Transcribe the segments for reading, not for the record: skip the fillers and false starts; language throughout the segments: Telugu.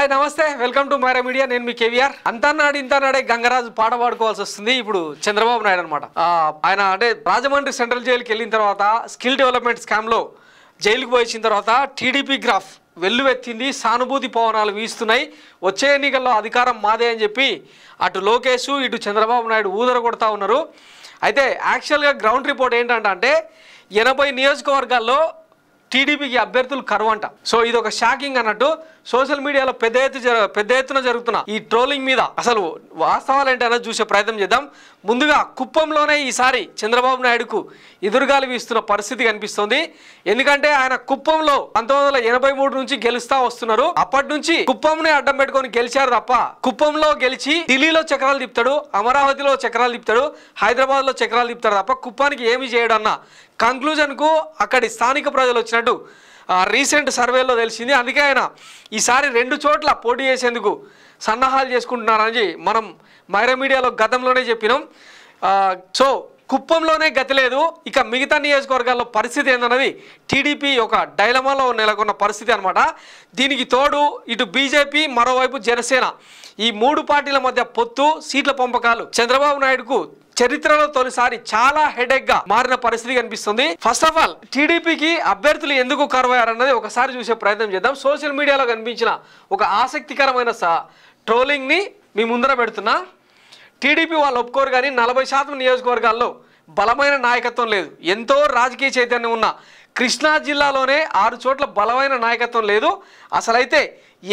హాయ్ నమస్తే వెల్కమ్ టు మైరా మీడియా నేను మీ కేవీఆర్ అంతనాడు ఇంతనాడే గంగరాజు పాట పాడుకోవాల్సి వస్తుంది ఇప్పుడు చంద్రబాబు నాయుడు అన్నమాట ఆయన అంటే రాజమండ్రి సెంట్రల్ జైలుకి వెళ్ళిన తర్వాత స్కిల్ డెవలప్మెంట్ స్కామ్ లో జైలుకి పోయించిన తర్వాత టీడీపీ గ్రాఫ్ వెల్లువెత్తింది సానుభూతి పవనాలు వీస్తున్నాయి వచ్చే ఎన్నికల్లో అధికారం మాదే అని చెప్పి అటు లోకేష్ ఇటు చంద్రబాబు నాయుడు ఊదర కొడతా ఉన్నారు అయితే యాక్చువల్గా గ్రౌండ్ రిపోర్ట్ ఏంటంటే 80 నియోజకవర్గాల్లో టీడీపీకి అభ్యర్థులు కరువంట సో ఇది ఒక షాకింగ్ అన్నట్టు సోషల్ మీడియాలో పెద్ద ఎత్తున జరుగుతున్న ఈ ట్రోలింగ్ మీద అసలు వాస్తవాలు ఏంటనే చూసే ప్రయత్నం చేద్దాం ముందుగా కుప్పంలోనే ఈసారి చంద్రబాబు నాయుడుకు ఎదురుగాలి వీస్తున్న పరిస్థితి కనిపిస్తోంది ఎందుకంటే ఆయన కుప్పంలో 1983 నుంచి గెలుస్తా వస్తున్నారు అప్పటి నుంచి కుప్పంనే అడ్డం పెట్టుకొని గెలిచారు తప్ప కుప్పంలో గెలిచి ఢిల్లీలో చక్రాలు తిప్పుతాడు అమరావతిలో చక్రాలు తిప్పుతాడు హైదరాబాద్ లో చక్రాలు తిప్పుతాడు తప్ప కుప్పానికి ఏమి చేయడు అన్న కంక్లూజన్ కు అక్కడి స్థానిక ప్రజలు వచ్చినట్టు రీసెంట్ సర్వేలో తెలిసింది అందుకే ఆయన ఈసారి 2 చోట్ల పోటీ చేసేందుకు సన్నాహాలు చేసుకుంటున్నారని మనం మైరా మీడియాలో గతంలోనే చెప్పినాం సో కుప్పంలోనే గతి లేదు ఇక మిగతా నియోజకవర్గాల్లో పరిస్థితి ఏందన్నది టీడీపీ ఒక డైలమాలో నెలకొన్న పరిస్థితి అనమాట దీనికి తోడు ఇటు బీజేపీ మరోవైపు జనసేన ఈ 3 పార్టీల మధ్య పొత్తు సీట్ల పంపకాలు చంద్రబాబు నాయుడుకు చరిత్రలో తొలిసారి చాలా హెడేక్ గా మారిన పరిస్థితి కనిపిస్తుంది ఫస్ట్ ఆఫ్ ఆల్ టీడీపీకి అభ్యర్థులు ఎందుకు కరువయ్యారన్నది ఒకసారి చూసే ప్రయత్నం చేద్దాం సోషల్ మీడియాలో కనిపించిన ఒక ఆసక్తికరమైన ట్రోలింగ్ ని మీ ముందర పెడుతున్నా టీడీపీ వాళ్ళు ఒప్పుకోరు కానీ 40% నియోజకవర్గాల్లో బలమైన నాయకత్వం లేదు ఎంతో రాజకీయ చైతన్యం ఉన్న కృష్ణా జిల్లాలోనే 6 చోట్ల బలమైన నాయకత్వం లేదు అసలైతే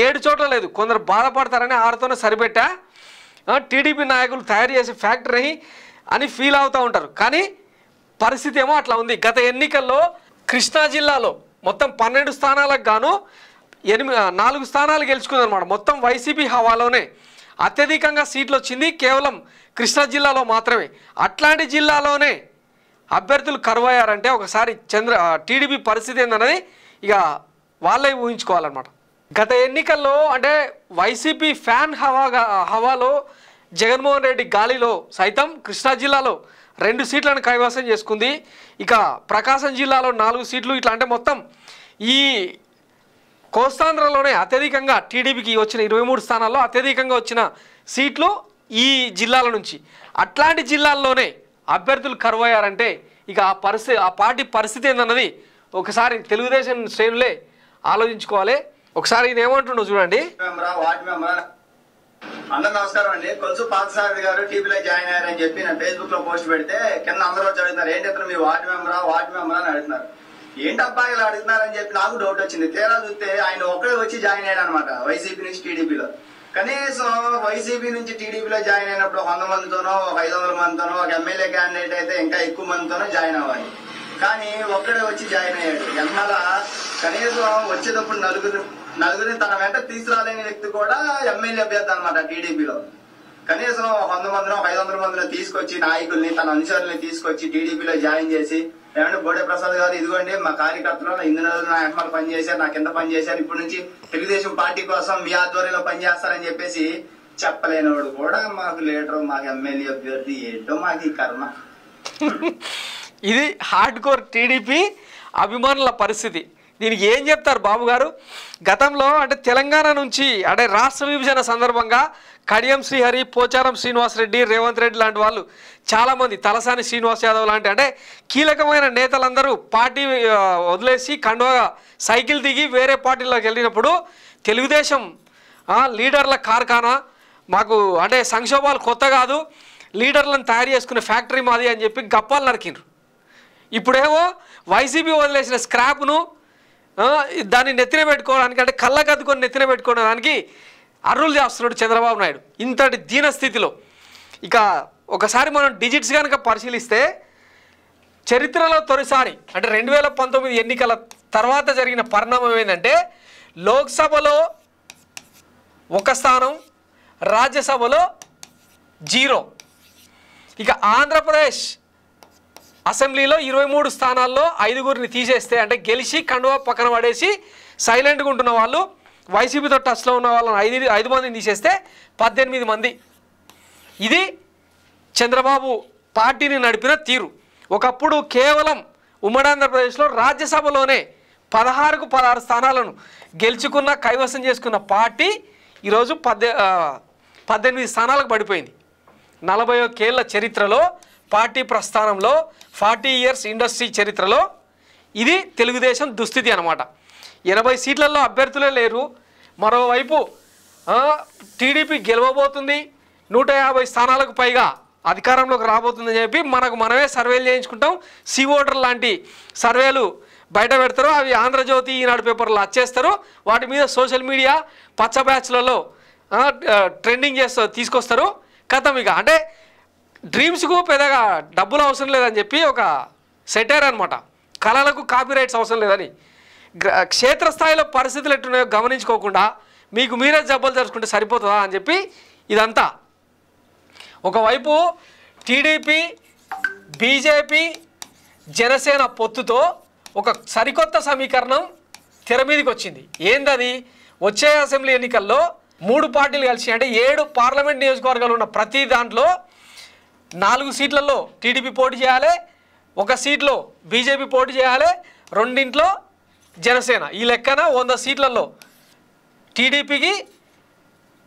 7 చోట్ల లేదు కొందరు బాధపడతారని 6తోనే సరిపెట్టా టీడీపీ నాయకులు తయారు చేసే ఫ్యాక్టరీ అని ఫీల్ అవుతూ ఉంటారు కానీ పరిస్థితి ఏమో అట్లా ఉంది గత ఎన్నికల్లో కృష్ణా జిల్లాలో మొత్తం 12 స్థానాలకు గాను 4 స్థానాలు గెలుచుకుందనమాట మొత్తం వైసీపీ హవాలోనే అత్యధికంగా సీట్లు వచ్చింది కేవలం కృష్ణా జిల్లాలో మాత్రమే అట్లాంటి జిల్లాలోనే అభ్యర్థులు కరువయ్యారంటే ఒకసారి టీడీపీ పరిస్థితి ఏందన్నది ఇక వాళ్ళే ఊహించుకోవాలన్నమాట గత ఎన్నికల్లో అంటే వైసీపీ ఫ్యాన్ హవాలో జగన్మోహన్ రెడ్డి గాలిలో సైతం కృష్ణా జిల్లాలో 2 సీట్లను కైవసం చేసుకుంది ఇక ప్రకాశం జిల్లాలో 4 సీట్లు ఇట్లా అంటే మొత్తం ఈ కోస్తాంధ్రలోనే అత్యధికంగా టీడీపీకి వచ్చిన 23 స్థానాల్లో అత్యధికంగా వచ్చిన సీట్లు ఈ జిల్లాల నుంచి అట్లాంటి జిల్లాల్లోనే అభ్యర్థులు కరువయ్యారంటే ఇక ఆ పార్టీ పరిస్థితి ఏందన్నది ఒకసారి తెలుగుదేశం శ్రేణులే ఆలోచించుకోవాలి ఒకసారి ఇది ఏమంటుండో చూడండి అందరూ నమస్కారం అండి కొలుసు పార్థసారథి గారు టీవీలో జాయిన్ అయ్యారని చెప్పి నేను ఫేస్బుక్ లో పోస్ట్ పెడితే కింద అందరూ వచ్చి అడుగుతున్నారు ఏంటి మీ వార్డు మెంబరా అని అడుగుతున్నారు ఏంటి అబ్బాయి ఇలా అడుగుతున్నారని చెప్పి నాకు డౌట్ వచ్చింది తీరా చూస్తే ఆయన ఒక్కడే వచ్చి జాయిన్ అయ్యాడు అనమాట వైసీపీ నుంచి టీడీపీలో కనీసం వైసీపీ నుంచి టీడీపీలో జాయిన్ అయినప్పుడు 100 మందితోనో 500 మందితోనో ఒక ఎమ్మెల్యే క్యాండిడేట్ అయితే ఇంకా ఎక్కువ మందితోనో జాయిన్ అవ్వాలి కానీ ఒక్కడే వచ్చి జాయిన్ అయ్యాడు ఎన్నల కనీసం వచ్చేటప్పుడు నలుగురిని తన వెంట తీసుకురాలేని వ్యక్తి కూడా ఎమ్మెల్యే అభ్యర్థి అనమాట టీడీపీలో కనీసం 100 మందినో 500 మందినో తీసుకొచ్చి నాయకుల్ని తన అనుచరుల్ని తీసుకొచ్చి టీడీపీలో జాయిన్ చేసి ఏమంటే బోడే ప్రసాద్ గారు ఇదిగోండి మా కార్యకర్తలు ఇన్ని రోజులు నా వెనకాల పనిచేశారు నా కింద పనిచేశారు ఇప్పటి నుంచి తెలుగుదేశం పార్టీ కోసం మీ ఆధ్వర్యంలో పనిచేస్తారని చెప్పేసి చెప్పలేనివాడు కూడా మాకు లీడరు మాకు ఎమ్మెల్యే అభ్యర్థి ఏంటో మాకు ఈ కర్మ ఇది హార్డ్ కోర్ టీడీపీ అభిమానుల పరిస్థితి దీనికి ఏం చెప్తారు బాబు గారు గతంలో అంటే తెలంగాణ నుంచి అంటే రాష్ట్ర విభజన సందర్భంగా కడియం శ్రీహరి పోచారం శ్రీనివాసరెడ్డి రేవంత్ రెడ్డి లాంటి వాళ్ళు చాలామంది తలసాని శ్రీనివాస్ యాదవ్ లాంటి అంటే కీలకమైన నేతలందరూ పార్టీ వదిలేసి కండువా సైకిల్ దిగి వేరే పార్టీలోకి వెళ్ళినప్పుడు తెలుగుదేశం లీడర్ల కార్ఖానా మాకు అంటే సంక్షోభాలు కొత్త కాదు లీడర్లను తయారు చేసుకునే ఫ్యాక్టరీ మాది అని చెప్పి గప్పాలు నరికిండ్రు ఇప్పుడేమో వైసీపీ వదిలేసిన స్క్రాప్ను దాన్ని నెత్తిన పెట్టుకోవడానికి అంటే కళ్ళకద్దుకొని నెత్తిన పెట్టుకోవడానికి అర్రులు చేస్తున్నాడు చంద్రబాబు నాయుడు ఇంతటి దీన స్థితిలో ఇక ఒకసారి మనం డిజిట్స్ కనుక పరిశీలిస్తే చరిత్రలో తొలిసారి అంటే 2019 ఎన్నికల తర్వాత జరిగిన పరిణామం ఏంటంటే లోక్సభలో 1 స్థానం రాజ్యసభలో 0 ఇక ఆంధ్రప్రదేశ్ అసెంబ్లీలో 23 స్థానాల్లో 5గురిని తీసేస్తే అంటే గెలిచి కండువా పక్కన పడేసి సైలెంట్గా ఉంటున్న వాళ్ళు వైసీపీతో టచ్లో ఉన్న వాళ్ళని 5 మందిని తీసేస్తే 18 మంది ఇది చంద్రబాబు పార్టీని నడిపిన తీరు ఒకప్పుడు కేవలం ఉమ్మడి ఆంధ్రప్రదేశ్లో రాజ్యసభలోనే 16కు 16 స్థానాలను గెలుచుకున్న కైవసం చేసుకున్న పార్టీ ఈరోజు 18 స్థానాలకు పడిపోయింది. 41 ఏళ్ల చరిత్రలో, పార్టీ ప్రస్థానంలో, 40 ఇయర్స్ ఇండస్ట్రీ చరిత్రలో ఇది తెలుగుదేశం దుస్థితి అన్నమాట. 80 సీట్లలో అభ్యర్థులే లేరు. మరోవైపు టీడీపీ గెలవబోతుంది, 150 స్థానాలకు పైగా అధికారంలోకి రాబోతుందని చెప్పి మనమే సర్వేలు చేయించుకుంటాం. సి ఓటర్ లాంటి సర్వేలు బయట పెడతారు. అవి ఆంధ్రజ్యోతి, ఈనాడు పేపర్లో వచ్చేస్తారు. వాటి మీద సోషల్ మీడియా పచ్చ బ్యాచ్లలో ట్రెండింగ్ తీసుకొస్తారు. కథం ఇక అంటే డ్రీమ్స్కు పెద్దగా డబ్బులు అవసరం లేదని చెప్పి ఒక సెటైర్ అనమాట. కళలకు కాపీరైట్స్ అవసరం లేదని, క్షేత్రస్థాయిలో పరిస్థితులు ఎట్టున్నాయో గమనించుకోకుండా మీకు మీరే జబ్బలు జరుచుకుంటే సరిపోతుందా అని చెప్పి ఇదంతా. ఒకవైపు టీడీపీ, బీజేపీ, జనసేన పొత్తుతో ఒక సరికొత్త సమీకరణం తెర మీదకి వచ్చింది. ఏందది? వచ్చే అసెంబ్లీ ఎన్నికల్లో 3 పార్టీలు కలిసి అంటే 7 పార్లమెంట్ నియోజకవర్గాలు ఉన్న ప్రతి దాంట్లో 4 సీట్లలో టీడీపీ పోటీ చేయాలి, 1 సీట్లో బీజేపీ పోటీ చేయాలి, 2 జనసేన. ఈ లెక్కన 100 సీట్లలో టీడీపీకి,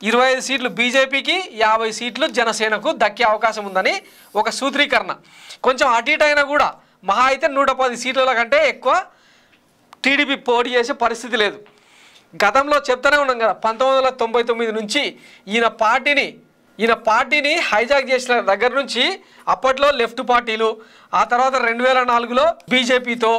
25 సీట్లు బీజేపీకి, 50 సీట్లు జనసేనకు దక్కే అవకాశం ఉందని ఒక సూత్రీకరణ. కొంచెం అటు ఇటు అయినా కూడా మహా అయితే 110 సీట్ల కంటే ఎక్కువ టీడీపీ పోటీ చేసే పరిస్థితి లేదు. గతంలో చెప్తూనే ఉన్నాం కదా, 1999 నుంచి ఈయన పార్టీని హైజాక్ చేసిన దగ్గర నుంచి అప్పట్లో లెఫ్ట్ పార్టీలు, ఆ తర్వాత 2004లో బీజేపీతో,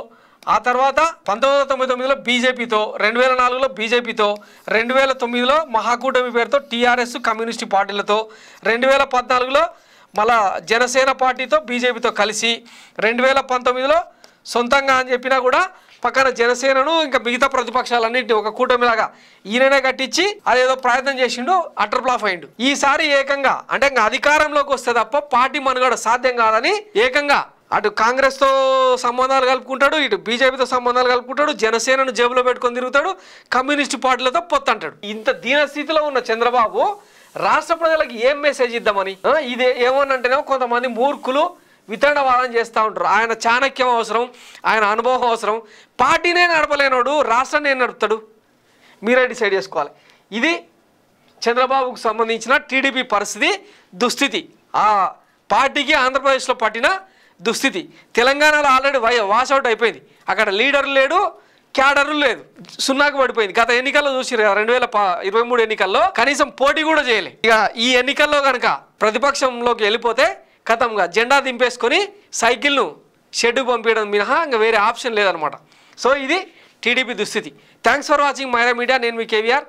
ఆ తర్వాత 1999లో బీజేపీతో, 2004లో బీజేపీతో, 2009లో మహాకూటమి పేరుతో టీఆర్ఎస్ కమ్యూనిస్టు పార్టీలతో, 2014లో మళ్ళా జనసేన పార్టీతో బీజేపీతో కలిసి, 2019లో సొంతంగా అని చెప్పినా కూడా పక్కన జనసేనను ఇంకా మిగతా ప్రతిపక్షాలన్నింటినీ ఒక కూటమిలాగా ఈయననే కట్టించి అదేదో ప్రయత్నం చేసిండు, అటర్ ఫ్లాప్ అయిండు. ఈసారి ఏకంగా అంటే ఇంకా అధికారంలోకి వస్తే తప్ప పార్టీ మనుగడ సాధ్యం కాదని ఏకంగా అటు కాంగ్రెస్తో సంబంధాలు కలుపుకుంటాడు, ఇటు బీజేపీతో సంబంధాలు కలుపుకుంటాడు, జనసేనను జేబులో పెట్టుకొని తిరుగుతాడు, కమ్యూనిస్టు పార్టీలతో పొత్తు అంటాడు. ఇంత దీనస్థితిలో ఉన్న చంద్రబాబు రాష్ట్ర ప్రజలకు ఏం మెసేజ్ ఇద్దామని ఇది ఏమనంటేనేమో కొంతమంది మూర్ఖులు వితండవాదం చేస్తూ ఉంటారు. ఆయన చాణక్యం అవసరం, ఆయన అనుభవం అవసరం. పార్టీనే నడపలేనోడు రాష్ట్రాన్ని ఏం నడుపుతాడు? మీరే డిసైడ్ చేసుకోవాలి. ఇది చంద్రబాబుకు సంబంధించిన టీడీపీ పరిస్థితి, దుస్థితి. ఆ పార్టీకి ఆంధ్రప్రదేశ్లో పట్టిన దుస్థితి. తెలంగాణలో ఆల్రెడీ వాషౌట్ అయిపోయింది. అక్కడ లీడర్ లేడు, క్యాడరు లేదు, సున్నాకు పడిపోయింది. గత ఎన్నికల్లో చూసిరు కదా, 2023 ఎన్నికల్లో కనీసం పోటీ కూడా చేయలే. ఇక ఈ ఎన్నికల్లో కనుక ప్రతిపక్షంలోకి వెళ్ళిపోతే కథంగా జెండా దింపేసుకొని సైకిల్ను షెడ్డుకు పంపించడం మినహా ఇంకా వేరే ఆప్షన్ లేదనమాట. సో ఇది టీడీపీ దుస్థితి. Thanks for watching Myra media. నేను మీ కేవీఆర్.